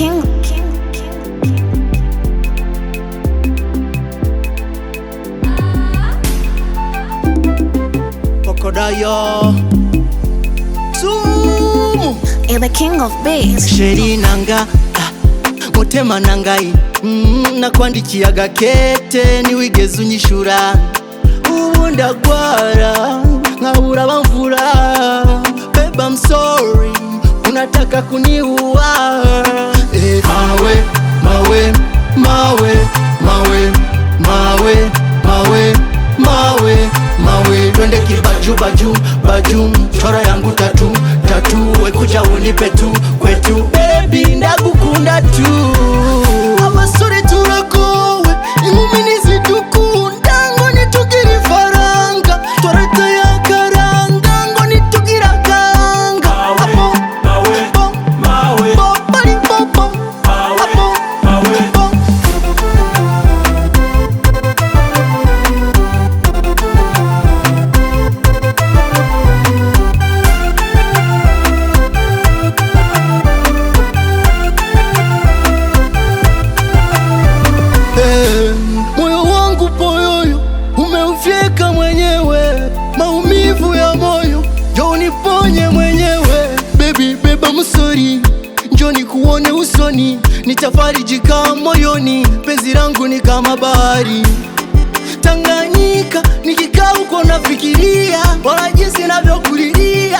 king. Kokodayo Sumu You're the king of beats. Sheri nanga Mutema nangai Nakwandikiyaga kete niwigeze unyishura ubu ndagwara nkabura bamvura. Babe I'm sorry unataka kuniua. Mawe mawe mawe mawe mawe mawe mawe mawe twende kibaju baju baju chora yangu tatu tatu we kuja unipe tu kwetu baby ndagukunda tu. Abasore turagowe inkumi nizidukunda ngo nitugire ifaranga torata yakaranga ngo nitugire akanga. Apo mawe mawe bari popo apo mawe moyo wangu poyoyo umeufyeka mwenyewe, maumivu ya moyo njoo uniponye mwenyewe. Baby beba msori njoo nikuone usoni, nitafarijika moyoni. Penzi langu ni kama bahari Tanganyika, nikikaa huko nafikiria wala jinsi navyokulilia.